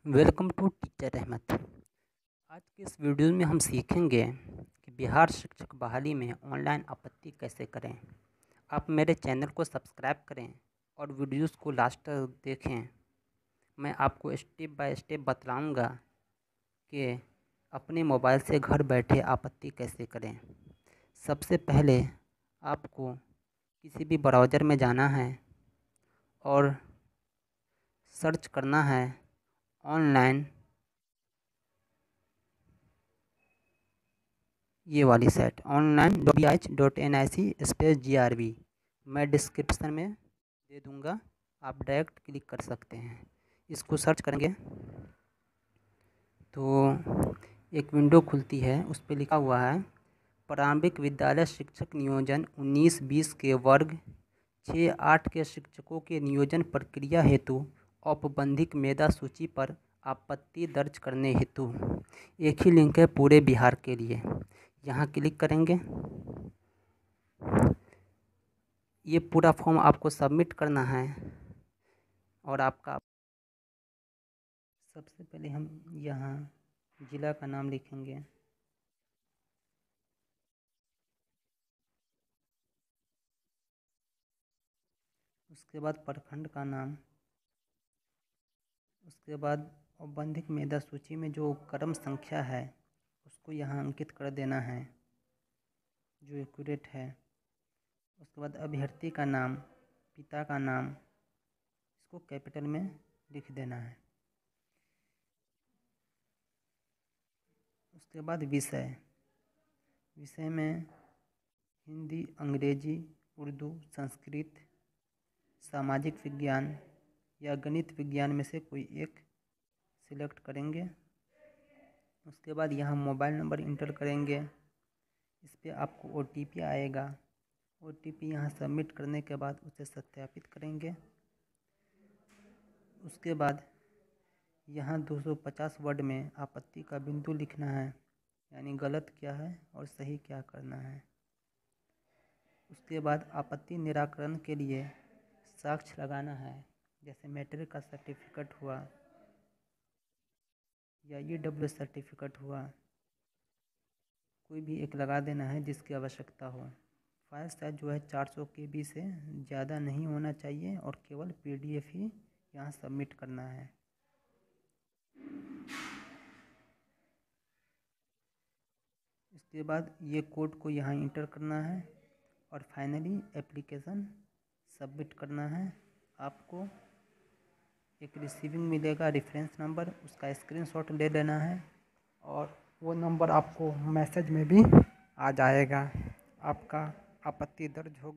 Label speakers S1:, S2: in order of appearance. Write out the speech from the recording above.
S1: Welcome to teacher Ahmad. आज के इस वीडियो में हम सीखेंगे कि बिहार शिक्षक बहाली में ऑनलाइन आपत्ति कैसे करें। आप मेरे चैनल को सब्सक्राइब करें और वीडियोस को लास्ट तक देखें। मैं आपको स्टेप बाय स्टेप बतलाऊंगा कि अपने मोबाइल से घर बैठे आपत्ति कैसे करें। सबसे पहले आपको किसी भी ब्राउज़र में जाना है और सर्च करना है ऑनलाइन, ये वाली साइट online.bih.nic/grb। मैं डिस्क्रिप्शन में दे दूंगा, आप डायरेक्ट क्लिक कर सकते हैं। इसको सर्च करेंगे तो एक विंडो खुलती है, उस पर लिखा हुआ है प्रारंभिक विद्यालय शिक्षक नियोजन 19-20 के वर्ग 6-8 के शिक्षकों के नियोजन प्रक्रिया हेतु औपबंधिक मेधा सूची पर आपत्ति दर्ज करने हेतु। एक ही लिंक है पूरे बिहार के लिए। यहाँ क्लिक करेंगे। ये पूरा फॉर्म आपको सबमिट करना है और आपका सबसे पहले हम यहाँ ज़िला का नाम लिखेंगे। उसके बाद प्रखंड का नाम। उसके बाद औपबंधिक मेधा सूची में जो क्रम संख्या है उसको यहाँ अंकित कर देना है जो एक्यूरेट है। उसके बाद अभ्यर्थी का नाम, पिता का नाम, इसको कैपिटल में लिख देना है। उसके बाद विषय में हिंदी, अंग्रेजी, उर्दू, संस्कृत, सामाजिक विज्ञान या गणित विज्ञान में से कोई एक सिलेक्ट करेंगे। उसके बाद यहाँ मोबाइल नंबर इंटर करेंगे। इस पर आपको OTP आएगा। OTP यहाँ सबमिट करने के बाद उसे सत्यापित करेंगे। उसके बाद यहाँ 250 वर्ड में आपत्ति का बिंदु लिखना है, यानी गलत क्या है और सही क्या करना है। उसके बाद आपत्ति निराकरण के लिए साक्ष्य लगाना है, जैसे मैट्रिक का सर्टिफिकेट हुआ या EWS सर्टिफिकेट हुआ, कोई भी एक लगा देना है जिसकी आवश्यकता हो। फाइल साइज जो है 400 KB से ज़्यादा नहीं होना चाहिए और केवल PDF ही यहाँ सबमिट करना है। इसके बाद ये कोड को यहाँ इंटर करना है और फाइनली एप्लीकेशन सबमिट करना है। आपको एक रिसीविंग मिलेगा रेफरेंस नंबर, उसका स्क्रीनशॉट ले लेना है और वो नंबर आपको मैसेज में भी आ जाएगा। आपका आपत्ति दर्ज हो